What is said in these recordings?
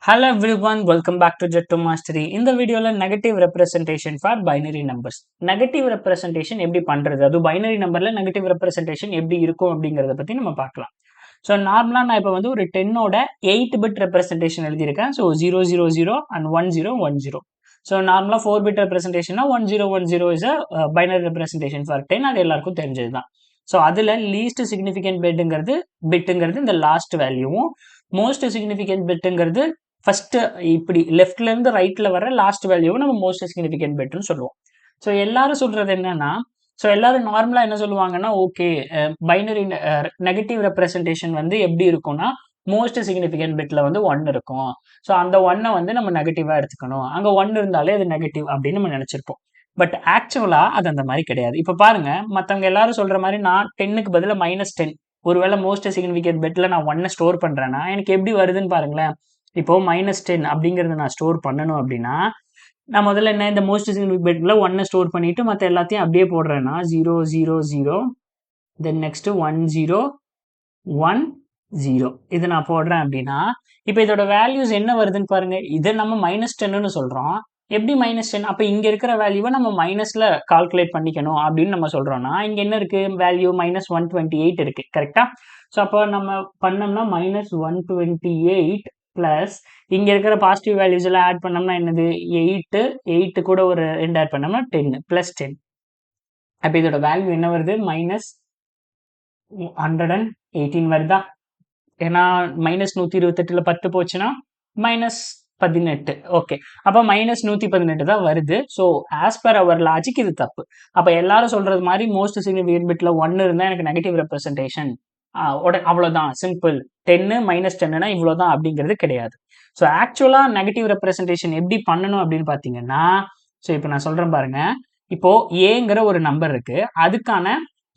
Hello everyone, welcome back to Jet to Mastery. இந்த வீடியோல negative representation for binary numbers. Negative representation எப்படி பண்றது, அது பைனரி நம்பர்ல நெகட்டிவ் ரெப்ரசன்டேஷன் எப்படி இருக்கும் அப்படிங்கறத பத்தி நம்ம பார்க்கலாம். ஸோ நார்மலா நான் இப்போ வந்து ஒரு 10ஓட 8 பிட் ரெப்ரசன்டேஷன் எழுதியிருக்கேன். So 000 and 1010. ஸோ நார்மலா 4 பிட் ரெப்ரசன்டேஷன்னா 1010 is a binary representation for 10. அது எல்லாருக்கும் தெரிஞ்சது தான். ஸோ அதுல லீஸ்ட் சிக்னிஃபிகன்ட் பிட்டுங்கிறது இந்த லாஸ்ட் வேல்யூவும், மோஸ்ட் சிக்னிஃபிகன்ட் பிட்டுங்கிறது ஃபர்ஸ்ட் இப்படி லெஃப்ட்ல இருந்து ரைட்ல வர லாஸ்ட் வேல்யூவை நம்ம மோஸ்ட் சிக்னிஃபிகன்ட் பிட்னு சொல்லுவோம். ஸோ எல்லாரும் சொல்றது என்னன்னா, ஸோ எல்லாரும் நார்மலா என்ன சொல்லுவாங்கன்னா, ஓகே பைனரி நெகட்டிவ் ரெப்ரசன்டேஷன் வந்து எப்படி இருக்கும்னா, மோஸ்ட் சிக்னிஃபிகன்ட் பிட்ல வந்து 1 இருக்கும். ஸோ அந்த 1 வந்து நம்ம நெகட்டிவா எடுத்துக்கணும், அங்க 1 இருந்தாலே அது நெகட்டிவ் அப்படின்னு நம்ம நினைச்சிருப்போம். பட் ஆக்சுவலா அது அந்த மாதிரி கிடையாது. இப்ப பாருங்க, மத்தவங்க எல்லாரும் சொல்ற மாதிரி நான் 10க்கு பதிலா -10, ஒருவேளை மோஸ்ட் சிக்னிஃபிகன்ட் பிட்ல நான் 1 ஸ்டோர் பண்றேன்னா எனக்கு எப்படி வருதுன்னு பாருங்களேன். இப்போ -10 அப்படிங்கறத நான் ஸ்டோர் பண்ணணும் அப்படின்னா, நான் முதல்ல என்ன இந்த மோஸ்ட் சிக்னிஃபிகன்ட் பிட்ல 1 ஸ்டோர் பண்ணிட்டு மற்ற எல்லாத்தையும் அப்படியே போடுறேன்னா 000, தென் நெக்ஸ்ட் 1010 இது நான் போடுறேன் அப்படின்னா, இப்போ இதோட வேல்யூஸ் என்ன வருதுன்னு பாருங்க. இதை நம்ம -10ன்னு சொல்றோம். எப்படி -10? அப்ப இங்க இருக்கிற வேல்யூவை நம்ம மைனஸ்ல கால்குலேட் பண்ணிக்கணும் அப்படின்னு நம்ம சொல்றோம்னா, இங்க என்ன இருக்கு வேல்யூ -128 இருக்கு, கரெக்டா? ஸோ அப்போ நம்ம பண்ணோம்னா -128 பிளஸ் இங்க இருக்கிற பாசிட்டிவ் வேல்யூஸ் எல்லாம் ஆட் பண்ணோம்னா என்னது 8 கூட ஒரு 2 ஆட் பண்ணோம்னா 10 பிளஸ் 10. அப்ப இதோட வேல்யூ என்ன வருது -118 வருதா? ஏன்னா -128ல 10 போச்சுன்னா -18. ஓகே, அப்ப -118 தான் வருது. So as per hour logic இது தப்பு. அப்ப எல்லாரும் சொல்றது மாதிரி மோஸ்ட் சிக்னிஃபிகன்ட் பிட்ல 1 இருந்தா எனக்கு நெகட்டிவ் ரெப்ரசன்டேஷன், அவ்வளவுதான், சிம்பிள். 10 -10னா இவ்வளவுதான் அப்படிங்கிறது கிடையாது. ஸோ ஆக்சுவலா நெகட்டிவ் ரெப்ரசன்டேஷன் எப்படி பண்ணணும் அப்படின்னு பாத்தீங்கன்னா, ஸோ இப்போ நான் சொல்றேன் பாருங்க. இப்போ ஏங்கிற ஒரு நம்பர் இருக்கு, அதுக்கான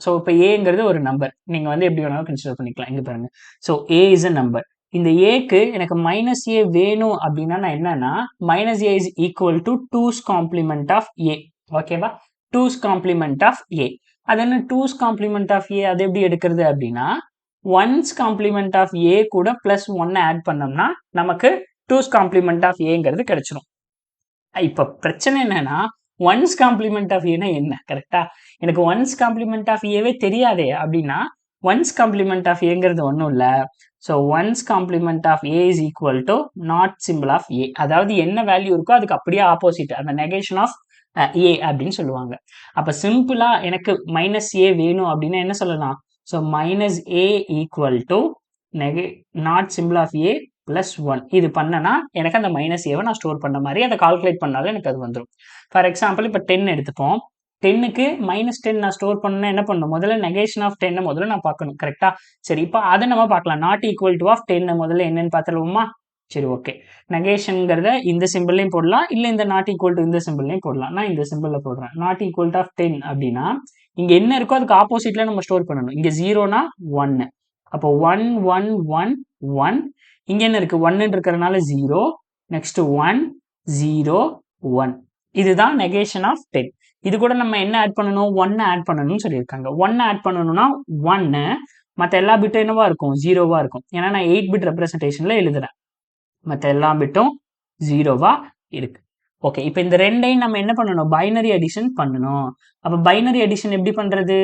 ஸோ இப்போ ஏங்கிறது ஒரு நம்பர், நீங்க வந்து எப்படி வேணாலும் கன்சிடர் பண்ணிக்கலாம். இங்க பாருங்க, so A is a number. இந்த ஏக்கு எனக்கு -a வேணும் அப்படின்னா நான் என்னன்னா, -a is equal to 2's complement of A. ஓகேவா? 2's காம்ப்ளிமெண்ட் ஆஃப் ஏ. அது என்ன 2's காம்ப்ளிமெண்ட் ஆஃப் ஏ? அது எப்படி எடுக்கிறது அப்படின்னா, 1's காம்ப்ளிமெண்ட் ஆஃப் ஏ கூட பிளஸ் 1 ஆட் பண்ணோம்னா நமக்கு 2's காம்ப்ளிமெண்ட் ஆஃப் ஏங்கிறது கிடைச்சிடும். இப்ப பிரச்சனை என்னன்னா, 1's காம்ப்ளிமெண்ட் ஆஃப் ஏனா என்ன, கரெக்டா? எனக்கு 1's காம்ப்ளிமெண்ட் ஆஃப் ஏவே தெரியாதே அப்படின்னா 1's காம்ப்ளிமெண்ட் ஆஃப் ஏங்கிறது ஒன்றும் இல்லை. So 1's complement of A is equal to not simple of A. அதாவது என்ன வேல்யூ இருக்கோ அதுக்கு அப்படியே ஆப்போசிட், அந்த நெகேஷன் ஆஃப் ஏ அப்படின்னு சொல்லுவாங்க. அப்ப சிம்பிளா எனக்கு -a வேணும் அப்படின்னா என்ன சொல்லலாம்? So -a equal to not simple of a plus 1. இது பண்ணனா எனக்கு அந்த -aவை நான் ஸ்டோர் பண்ண மாதிரி அதை கால்குலேட் பண்ணாலும் எனக்கு அது வந்துடும். ஃபார் எக்ஸாம்பிள் இப்போ 10 எடுத்துப்போம். 10க்கு -10 நான் ஸ்டோர் பண்ணா என்ன பண்ணணும்? முதல்ல நெகேஷன் ஆஃப் 10 முதல்ல நான் பார்க்கணும், கரெக்டா? சரி, இப்போ அதை நம்ம பார்க்கலாம். நாட் ஈக்குவல் டு ஆஃப் 10 முதல்ல என்னன்னு பார்த்துருவோமா? சரி, ஓகே. நெகேஷன்ங்கிறத இந்த சிம்பிள்லையும் போடலாம், இல்ல இந்த நாட் ஈக்குவல் டு இந்த சிம்பிள்லையும் போடலாம். நான் இந்த சிம்பிள்ல போடுறேன். நாட் ஈக்குவல் டு ஆஃப் 10 அப்படின்னா இங்க என்ன இருக்கோ அதுக்கு ஆப்போசிட்ல நம்ம ஸ்டோர் பண்ணணும். இங்க 0னா 1, அப்போ 1 1 1 1. இங்க என்ன இருக்கு? 1 இருக்கிறதுனால 0, நெக்ஸ்ட் 1 0 1. இதுதான் நெகேஷன் ஆஃப் 10. இது கூட நம்ம என்ன ஆட் பண்ணணும்? 1 ஆட் பண்ணணும்னு சொல்லியிருக்காங்க. 1 ஆட் பண்ணணும்னா 1, மற்ற எல்லா பிட்டும் என்னவா இருக்கும்? 0வா இருக்கும். ஏன்னா நான் 8 பிட் ரெப்ரசன்டேஷன்ல எழுதுறேன், மற்ற எல்லா பிட்டும் 0வா இருக்கு. ஓகே, இப்போ இந்த ரெண்டையும் நம்ம என்ன பண்ணணும்? பைனரி அடிஷன் பண்ணணும். அப்ப பைனரி அடிஷன் எப்படி பண்றது?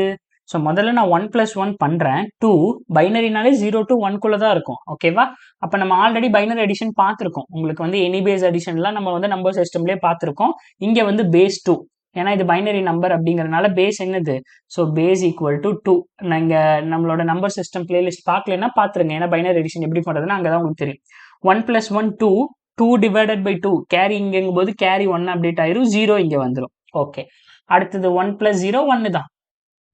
ஸோ முதல்ல நான் 1 + 1 பண்றேன். 2 பைனரினாலே 0 to 1 தான் இருக்கும், ஓகேவா? அப்ப நம்ம ஆல்ரெடி பைனரி அடிஷன் பார்த்துருக்கோம். உங்களுக்கு வந்து எனி பேஸ் அடிஷன்லாம் நம்ம வந்து நம்பர் சிஸ்டம்லேயே பார்த்துருக்கோம். இங்க வந்து பேஸ் 2, ஏன்னா இது பைனரி நம்பர் அப்படிங்கறதுனால பேஸ் என்னது? So base equal to 2. நீங்க நம்மளோட நம்பர் சிஸ்டம் பிளேலிஸ்ட் பார்க்கலன்னா பார்த்துருங்க, ஏன்னா பைனரி அடிஷன் எப்படி பண்றதுன்னா அங்கதான் உங்களுக்கு தெரியும். 1 + 1 2, 2 டிவைடட் பை 2, கேரி இங்கும் போது கேரி 1 அப்டேட் ஆயிரும், 0 இங்க வந்துடும். ஓகே, அடுத்தது 1 + 0 1 தான்.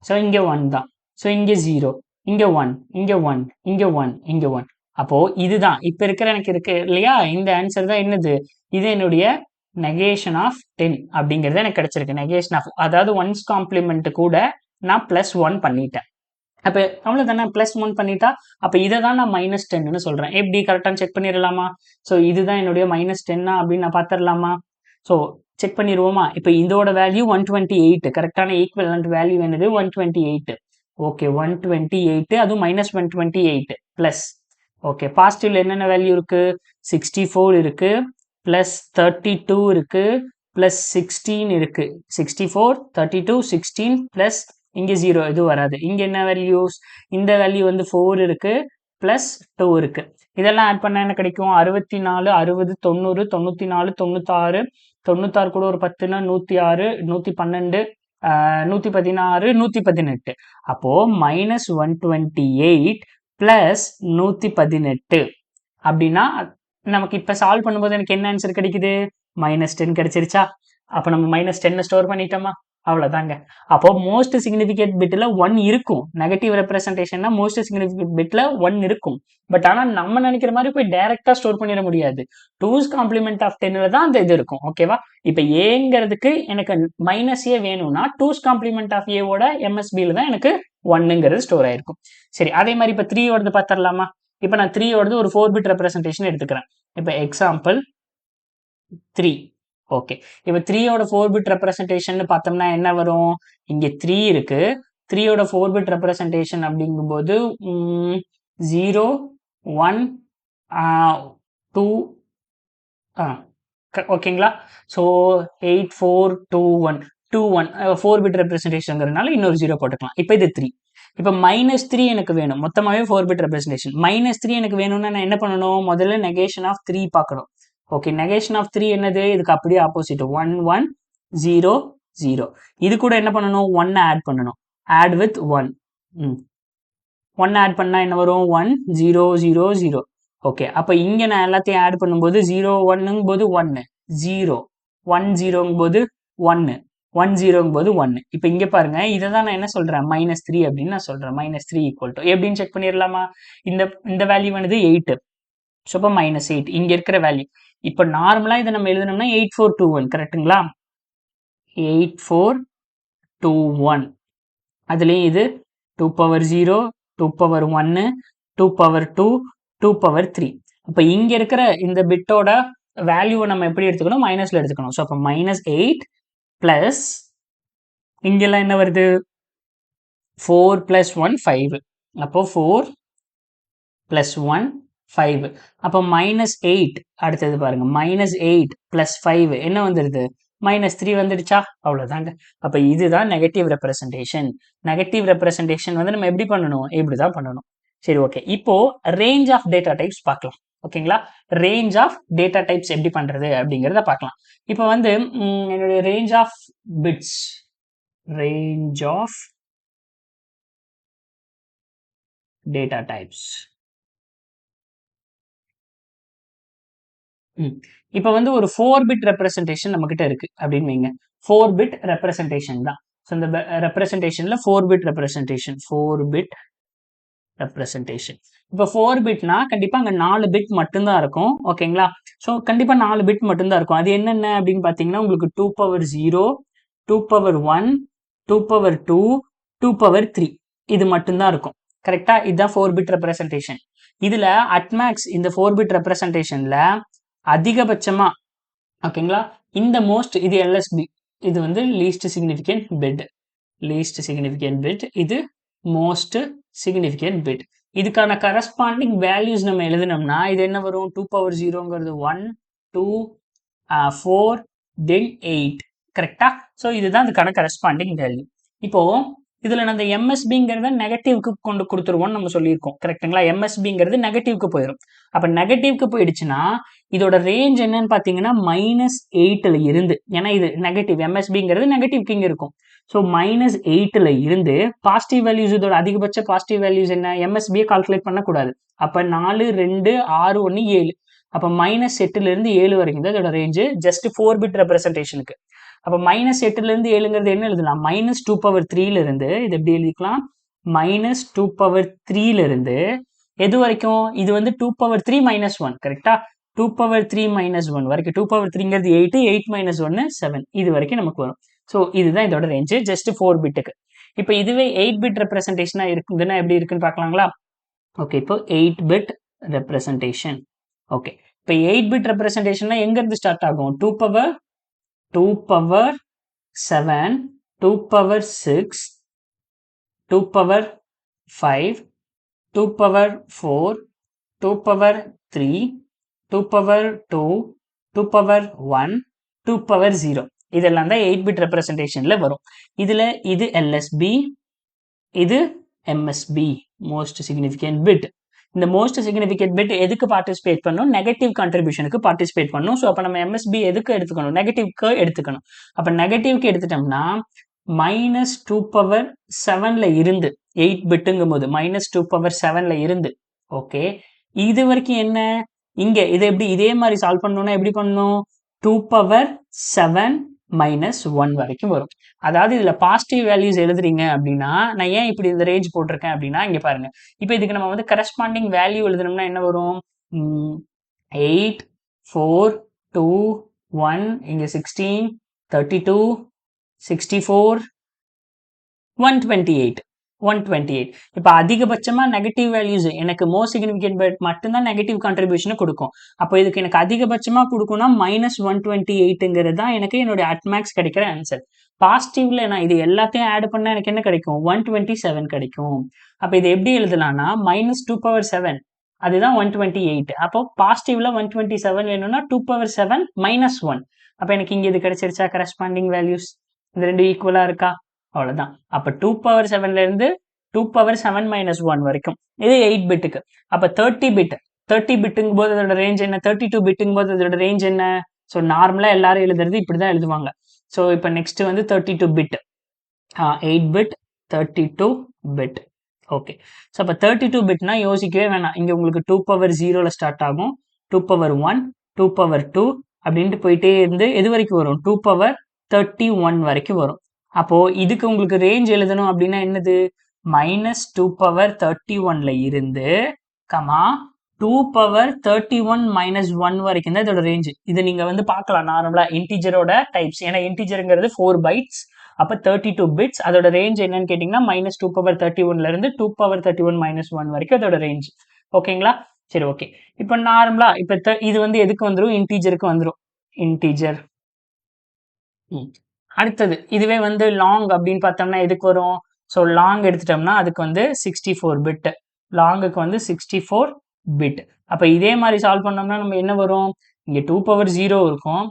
ஸோ இங்க 1 தான். ஸோ இங்க 0, இங்க 1, இங்க 1, இங்க 1, இங்க 1. அப்போ இதுதான் இப்ப இருக்கிற எனக்கு இருக்கு இல்லையா? இந்த ஆன்சர் தான் என்னது? இது என்னுடைய நெகேஷன் ஆஃப் 10 அப்படிங்கிறது எனக்கு கிடைச்சிருக்கு. நெகேஷன் ஆஃப், அதாவது 1's காம்ப்ளிமெண்ட் கூட நான் +1 பண்ணிட்டேன். அப்ப அவ்வளவுதானே, +1 பண்ணிட்டா அப்ப இதை தான் நான் -10ன்னு சொல்றேன். எப்படி கரெக்டாக செக் பண்ணிடலாமா? ஸோ இதுதான் என்னுடைய -10 அப்படின்னு நான் பார்த்துடலாமா? ஸோ செக் பண்ணிடுவோமா? இப்போ இதோட வேல்யூ 128, கரெக்டான ஈக்குவலன்ட் வேல்யூ என்னது? 128. ஓகே, 128, அதுவும் -128 பிளஸ் ஓகே, பாசிட்டிவ்ல என்னென்ன வேல்யூ இருக்கு? 64 இருக்கு, பிளஸ் 32 இருக்கு, பிளஸ் 16 இருக்கு. 64, 32, 16 பிளஸ் இங்க 0 எதுவும் வராது. இங்க என்ன வேல்யூஸ்? இந்த வேல்யூ வந்து 4 இருக்கு, பிளஸ் 2 இருக்கு. இதெல்லாம் ஆட் பண்ணா என்ன கிடைக்கும்? 64, 60, 90, 94, 96, 96 கூட ஒரு 10னா 106, 112, 116, 118. அப்போ -128 பிளஸ் 118 அப்படின்னா நமக்கு இப்ப சால்வ் பண்ணும்போது எனக்கு என்ன ஆன்சர் கிடைக்குது? -10 கிடைச்சிருச்சா? அப்ப நம்ம -10 ஸ்டோர் பண்ணிட்டோமா? அவ்வளவுதாங்க. அப்போ மோஸ்ட் சிக்னிபிகன்ட் பிட்ல 1 இருக்கும். நெகட்டிவ் ரெப்ரசன்டேஷன்னா மோஸ்ட் சிக்னிபிகன்ட் பிட்ல 1 இருக்கும். பட் ஆனா நம்ம நினைக்கிற மாதிரி போய் டைரக்டா ஸ்டோர் பண்ணிட முடியாது. 2's காம்ப்ளிமெண்ட் ஆஃப் 10ல தான் அந்த இது இருக்கும். ஓகேவா? இப்ப ஏங்கிறதுக்கு எனக்கு -a வேணும்னா 2's காம்ப்ளிமெண்ட் ஆஃப் ஏவோட MSBல தான் எனக்கு 1ங்கிறது ஸ்டோர் ஆயிருக்கும். சரி, அதே மாதிரி இப்ப 3 ஓடது பாத்திரலாமா? இப்ப நான் 3 ஓடது ஒரு 4 பிட் ரெப்ரசன்டேஷன் எடுத்துக்கிறேன். இப்ப எக்ஸாம்பிள் 3. ஓகே, இப்ப 3 ஓட 4 பிட் ரெப்ரசன்டேஷன் பார்த்தோம்னா என்ன வரும்? இங்க 3 இருக்கு. 3 ஓட 4 பிட் ரெப்ரசன்டேஷன் அப்படிங்கும்போது 0, 1, 2, ஓகேங்களா? ஸோ 8, 4, 2, 1, 2, 1 4 பிட் ரெப்ரசன்டேஷன்ங்கிறதுனால இன்னொரு 0 போட்டுக்கலாம். இப்போ இது 3. இப்போ -3 எனக்கு வேணும். மொத்தமாவே 4 பிட் ரெப்ரசன்டேஷன். -3 எனக்கு வேணும்னா நான் என்ன பண்ணணும்? முதல்ல நெகேஷன் ஆஃப் 3 பார்க்கணும். ஓகே, நெகேஷன் ஆஃப் 3 என்னது? இதுக்கு அப்படியே ஆப்போசிட் 1, 1, 0, 0. இது கூட என்ன பண்ணணும்? 1 ஆட் பண்ணணும். Add with 1. 1 ஆட் பண்ணா என்ன வரும்? 1, 0, 0, 0. ஓகே, அப்ப இங்க நான் எல்லாத்தையும் ஆட் பண்ணும்போது 0, 1ங்கும் போது 1, 0, 1, 0ங்கும் போது 1, 1, 0ங்கும் போது 1. இப்ப இங்க பாருங்க, இதை தான் நான் என்ன சொல்றேன்? -3 அப்படின்னு நான் சொல்றேன். -3 ஈக்குவல் டு எப்படின்னு செக் பண்ணிடலாமா? இந்த இந்த வேல்யூ வந்து 8. ஸோ இப்போ -8 இங்க இருக்கிற வேல்யூ. இப்ப நார்மலா இதை நம்ம எழுதணும்னா 8421 கரெக்ட்டுங்களா? 8421. அதுலயும் இது 2 பவர் 0, 2 பவர் 1, 2 பவர் 2, 2 பவர் 3. அப்ப இங்க இருக்கிற இந்த பிட்டோட வேல்யூவை நம்ம எப்படி எடுத்துக்கணும்? மைனஸ்ல எடுத்துக்கணும். ஸோ அப்போ -8 பிளஸ் இங்கெல்லாம் என்ன வருது? 4 பிளஸ் 1 5. அப்போ 4 பிளஸ் 1 5. அப்போ -8 அடுத்தது பாருங்க. -8 பிளஸ் 5 என்ன வந்துருது? -3 வந்துடுச்சா? அவ்வளவுதாங்க. அப்ப இதுதான் நெகட்டிவ் ரெப்ரசன்டேஷன். நெகட்டிவ் ரெப்ரசன்டேஷன் வந்து நம்ம எப்படி பண்ணணும்? இப்படிதான் பண்ணணும். சரி, ஓகே. இப்போ ரேஞ்ச் ஆஃப் டேட்டா டைப்ஸ் பார்க்கலாம். ஓகேங்களா? ரேஞ்ச் ஆஃப் டேட்டா டைப்ஸ் எப்படி பண்றது அப்படிங்கறத பார்க்கலாம். இப்போ வந்து என்னுடைய range of bits, range of data types. இப்போ வந்து ஒரு 4 பிட் ரெப்ரசன்டேஷன் நம்ம கிட்ட இருக்கு அப்படின்னு வைங்க. 4 பிட் ரெப்ரசன்டேஷன் தான். ஸோ இந்த ரெப்ரசன்டேஷன்ல 4 பிட் ரெப்ரசன்டேஷன், 4 பிட் ரெப்ரசன்டேஷன். இப்போ 4 பிட்னா கண்டிப்பா அங்க 4 பிட் மட்டும்தான் இருக்கும். ஓகேங்களா? ஸோ கண்டிப்பா 4 பிட் மட்டும்தான் இருக்கும். அது என்னென்ன அப்படின்னு பாத்தீங்கன்னா உங்களுக்கு 2 பவர் 0, 2 பவர் 1, 2 பவர் 2, 2 பவர் 3 இது மட்டும்தான் இருக்கும். கரெக்டா? இதுதான் 4 பிட் ரெப்ரசன்டேஷன். இதுல அட்மேக்ஸ் இந்த 4 பிட் ரெப்ரசன்டேஷன்ல அதிகபட்சமா, ஓகேங்களா, இந்த மோஸ்ட் இது எல்எஸ்பி, இது வந்து least significant bit, least significant bit, இது மோஸ்ட் சிக்னிஃபிகன்ட் பிட். இதுக்கான கரஸ்பாண்டிங் வேல்யூஸ் நம்ம எழுதினோம்னா இது என்ன வரும்? 2 பவர் 0ங்கிறது 1, 2, 4, தென் 8. கரெக்டா? ஸோ இதுதான் அதுக்கான கரஸ்பாண்டிங் வேல்யூ. இப்போ இதுல நம்ம எம்எஸ்பிங்கிறத நெகட்டிவ்க்கு கொண்டு கொடுத்துருவோம்னு நம்ம சொல்லியிருக்கோம். கரெக்ட்டுங்களா? எம்எஸ்பிங்கிறது நெகட்டிவ்க்கு போயிடும். அப்ப நெகட்டிவ்க்கு போயிடுச்சுன்னா இதோட ரேஞ்ச் என்னன்னு பாத்தீங்கன்னா -8ல இருந்து, ஏன்னா இது நெகட்டிவ், எம்எஸ்பிங்கிறது நெகட்டிவ் கிங் இருக்கும். ஸோ -8ல இருந்து பாசிட்டிவ் வேல்யூஸ், இதோட அதிகபட்ச பாசிட்டிவ் வேல்யூஸ் என்ன? எம்எஸ்பியை கால்குலேட் பண்ணக்கூடாது. அப்ப 4, 2, 6, 1, 7. அப்ப -8ல இருந்து 7 வரைக்கும் தான் இதோட ரேஞ்சு. Just 4 bit ரெப்ரசன்டேஷனுக்கு. அப்ப -8ல இருந்து 7ங்கிறது என்ன எழுதலாம்? -2 பவர் 3ல இருந்து இது எப்படி எழுதிக்கலாம்? -2 பவர் 3ல இருந்து எது வரைக்கும்? இது வந்து 2 பவர் 3 -1 கரெக்டா? 2 பவர் 3 -1 வரைக்கும். 2 பவர் 3ங்கிறது 8, 8 - 1 7. இது வரைக்கும் நமக்கு வரும். ஸோ இதுதான் இதோட ரேஞ்சு ஜஸ்ட் 4 பிட்டுக்கு. இப்போ இதுவே 8 பிட் ரெப்ரசன்டேஷனா இருக்குதுன்னா எப்படி இருக்குன்னு பார்க்கலாங்களா? ஓகே, இப்போ 8 பிட் ரெப்ரசன்டேஷன். ஓகே, இப்போ 8 பிட் ரெப்ரசன்டேஷன்னா எங்க இருந்து ஸ்டார்ட் ஆகும்? 2 power 7, 2 power 6, 2 power 5, 2 power 4, 2 power 3, 2 power 2, 2 power 1, 2 power 0. இதெல்லாம் தான் 8 bit representationல வரும். இதுல இது LSB, இது MSB, most significant bit. இந்த மோஸ்ட் சிக்னிஃபிகண்ட் பிட் எதுக்கு பார்ட்டிசிபேட் பண்ணும்? நெகட்டிவ் கான்ட்ரிபியூஷனுக்கு பார்ட்டிசிபேட் பண்ணும். ஸோ அப்போ நம்ம MSB எதுக்கு எடுத்துக்கணும்? நெகட்டிவ்க்கு எடுத்துக்கணும். அப்போ நெகட்டிவ்க்கு எடுத்துட்டோம்னா -2 பவர் 7ல இருந்து 8 பிட்டுங்கும் போது -2 பவர் 7ல இருந்து ஓகே இது வரைக்கும் என்ன? இங்க இதை எப்படி இதே மாதிரி சால்வ் பண்ணணும்னா எப்படி பண்ணணும்? 2 பவர் 7 -1 வரைக்கும் வரும். அதாவது இதுல பாசிட்டிவ் வேல்யூஸ் எழுதுறீங்க அப்படின்னா நான் ஏன் இப்படி இந்த ரேஞ்ச் போட்டிருக்கேன் அப்படின்னா இங்க பாருங்க. இப்போ இதுக்கு நம்ம வந்து கரஸ்பாண்டிங் வேல்யூ எழுதணும்னா என்ன வரும்? 8, 4, 2, 1, இங்க 16, 32, 64, 128. இப்போ அதிகபட்சமா நெகட்டிவ் வேல்யூஸ் எனக்கு மோஸ்ட் சிக்னிஃபிகண்ட் பிட் மட்டும்தான் நெகட்டிவ் கான்ட்ரிபியூஷனை கொடுக்கும். அப்போ இதுக்கு எனக்கு அதிகபட்சமா கொடுக்கும்னா -128ங்கிறது தான் எனக்கு என்னோட அட்மேக்ஸ் கிடைக்கிற ஆன்சர். பாசிட்டிவ்ல நான் இது எல்லாத்தையும் ஆட் பண்ணா எனக்கு என்ன கிடைக்கும்? 127 கிடைக்கும். அப்போ இது எப்படி எழுதலாம்னா -2 பவர் 7 அதுதான் 128. அப்போ பாசிட்டிவ்ல 127 வேணும்னா 2 பவர் 7 -1. அப்போ எனக்கு இங்க இது கிடைச்சிருச்சா கரஸ்பாண்டிங் வேல்யூஸ்? இந்த ரெண்டு ஈக்குவலா இருக்கா? அவ்வளவுதான். அப்ப 2 பவர் 7ல இருந்து 2 பவர் 7 -1 வரைக்கும் இது 8 பிட்டுக்கு. அப்ப 30 பிட்டுங்கும் போது அதோட ரேஞ்ச் என்ன? 32 பிட்டுங்கும் போது அதோட ரேஞ்ச் என்ன? ஸோ நார்மலா எல்லாரும் எழுதுறது இப்படிதான் எழுதுவாங்க. ஸோ இப்போ நெக்ஸ்ட் வந்து 32 bit 8 bit 32 bit okay. So அப்போ 32 பிட்னா யோசிக்கவே வேணாம். இங்க உங்களுக்கு 2 பவர் 0ல ஸ்டார்ட் ஆகும், 2 பவர் 1, 2 பவர் 2 அப்படின்ட்டு போயிட்டே இருந்து எது வரைக்கும் வரும்? 2 பவர் 31 வரைக்கும் வரும். அப்போ இதுக்கு உங்களுக்கு ரேஞ்ச் எழுதணும் அப்படின்னா என்னது? -2 பவர் 31ல இருந்து 2 பவர் 31 -1 வரைக்கும் தான் இதோட ரேஞ்ச். இது நீங்க வந்து பார்க்கலாம் நார்மலா இன்டிஜரோட டைப்ஸ். ஏன்னா இன்டிஜருங்கிறது 4 பைட்ஸ். அப்ப 32 பிட்ஸ். அதோட ரேஞ்ச் என்னன்னு கேட்டீங்கன்னா -2 பவர் 31ல இருந்து 2 பவர் 31 -1 வரைக்கும் அதோட ரேஞ்ச். ஓகேங்களா? சரி ஓகே. இப்போ நார்மலா இப்ப இது வந்து எதுக்கு வந்துடும்? இன்டிஜருக்கு வந்துடும். இன்டிஜர். அடுத்தது இதுவே வந்து லாங் அப்படின்னு பார்த்தோம்னா எதுக்கு வரும்? ஸோ லாங் எடுத்துட்டோம்னா அதுக்கு வந்து 64 பிட். லாங்குக்கு வந்து 64 பிட். அப்போ இதே மாதிரி சால்வ் பண்ணோம்னா நம்ம என்ன வரும்? இங்கே 2 பவர் 0 இருக்கும்,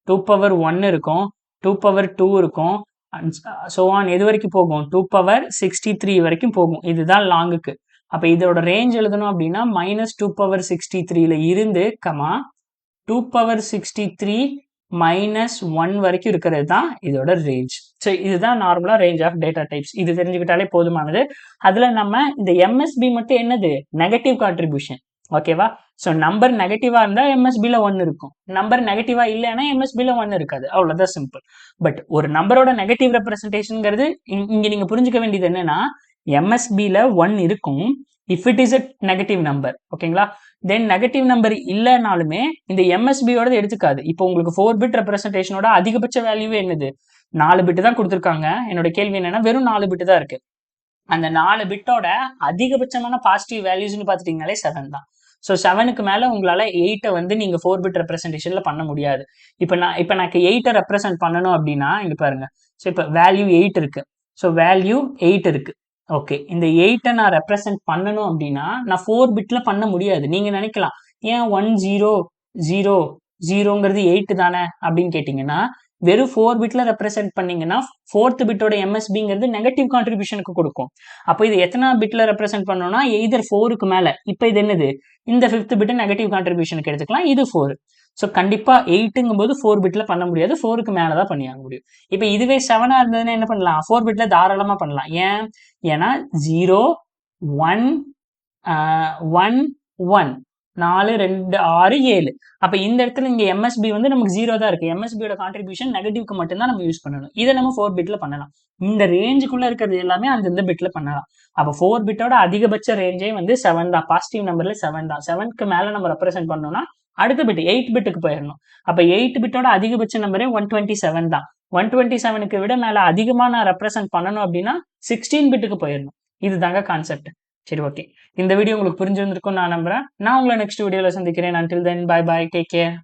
2 பவர் 1 இருக்கும், 2 பவர் 2 இருக்கும், ஸோ ஆன் எது வரைக்கும் போகும்? 2 பவர் 63 வரைக்கும் போகும். இதுதான் லாங்குக்கு. அப்போ இதோட ரேஞ்ச் எழுதணும் அப்படின்னா -2 பவர் 63ல இருந்து 2 பவர் 63 -1 வரைக்கும் இருக்கிறது தான் இதோட ரேஞ்ச். ஸோ இதுதான் நார்மலா ரேஞ்ச் ஆஃப் டேட்டா டைப்ஸ். இது தெரிஞ்சுக்கிட்டாலே போதுமானது. அதுல நம்ம இந்த MSB மட்டும் என்னது? Negative contribution. ஓகேவா? ஸோ நம்பர் நெகட்டிவா இருந்தா MSBல 1 இருக்கும், நம்பர் நெகட்டிவா இல்லைன்னா MSBல 1 இருக்காது. அவ்வளவுதான் சிம்பிள். பட் ஒரு நம்பரோட நெகட்டிவ் ரெப்ரசன்டேஷன்ங்கிறது இங்க நீங்க புரிஞ்சுக்க வேண்டியது என்னன்னா MSBல 1 இருக்கும் if it is a negative number. ஓகேங்களா? தென் நெகட்டிவ் நம்பர் இல்லைனாலுமே இந்த MSBயோட எடுத்துக்காது. இப்போ உங்களுக்கு 4 பிட் ரெப்ரசன்டேஷனோட அதிகபட்ச வேல்யூவே என்னது? 4 பிட் தான் கொடுத்துருக்காங்க. என்னோட கேள்வி என்னன்னா வெறும் 4 பிட் தான் இருக்கு. அந்த 4 பிட்டோட அதிகபட்சமான பாசிட்டிவ் வேல்யூஸ்னு பார்த்துட்டீங்கனாலே 7 தான். ஸோ 7க்கு மேல உங்களால 8 வந்து நீங்க 4 பிட் ரெப்ரசன்டேஷன்ல பண்ண முடியாது. இப்போ நான் 8 ரெப்ரசென்ட் பண்ணணும் அப்படின்னா இங்க பாருங்க. ஸோ இப்போ வேல்யூ 8 இருக்கு. ஸோ வேல்யூ 8 இருக்கு. ஓகே, இந்த 8 நான் ரெப்ரசென்ட் பண்ணணும் அப்படின்னா நான் 4 பிட்ல பண்ண முடியாது. நீங்க நினைக்கலாம் ஏன் 1 0 0 0ங்கிறது 8 தானே அப்படின்னு கேட்டீங்கன்னா வெறும் 4 பிட்ல ரெப்ரசென்ட் பண்ணீங்கன்னா 4th பிட்டோட MSBங்கிறது நெகட்டிவ் கான்ட்ரிபியூஷனுக்கு கொடுக்கும். அப்போ இது எத்தனை பிட்ல ரெப்ரசென்ட் பண்ணணும்னா எய்தர் 4க்கு மேல. இப்போ இது என்னது? இந்த 5th பிட் நெகட்டிவ் கான்ட்ரிபியூஷனுக்கு எடுத்துக்கலாம். இது 4. ஸோ கண்டிப்பா 8ங்கும் போது 4 பிட்ல பண்ண முடியாது, 4க்கு மேலதான் பண்ணியாக முடியும். இப்போ இதுவே 7ஆ இருந்ததுன்னா என்ன பண்ணலாம்? 4 பிட்ல தாராளமா பண்ணலாம். ஏன்னா 0 1 1 1 4 2 6 7. அப்ப இந்த இடத்துல இங்க MSB வந்து நமக்கு 0 தான் இருக்கு. MSBயோட கான்ட்ரிபியூஷன் நெகட்டிவ்க்கு மட்டும்தான் நம்ம யூஸ் பண்ணணும். இதை நம்ம 4 பிட்ல பண்ணலாம். இந்த ரேஞ்சுக்குள்ள இருக்கிறது எல்லாமே அந்த பிட்ல பண்ணலாம். அப்ப 4 பிட்டோட அதிகபட்ச ரேஞ்சே வந்து 7 தான். பாசிட்டிவ் நம்பர்ல 7 தான். 7க்கு மேல நம்ம ரெப்ரசென்ட் பண்ணோம்னா அடுத்த பிட் 8 பிட்டுக்கு போயிடணும். அப்ப 8 பிட்டோட அதிகபட்ச நம்பரே 127 தான். 127க்கு விட மேல அதிகமா நான் ரெப்ரசென்ட் பண்ணணும் அப்படின்னா 16 பிட்டுக்கு போயிடணும். இதுதாங்க கான்செப்ட். சரி ஓகே, இந்த வீடியோ உங்களுக்கு புரிஞ்சிருந்திருக்கும் நான் நம்புறேன். நான் உங்களை நெக்ஸ்ட் வீடியோல சந்திக்கிறேன். until then bye bye, take care.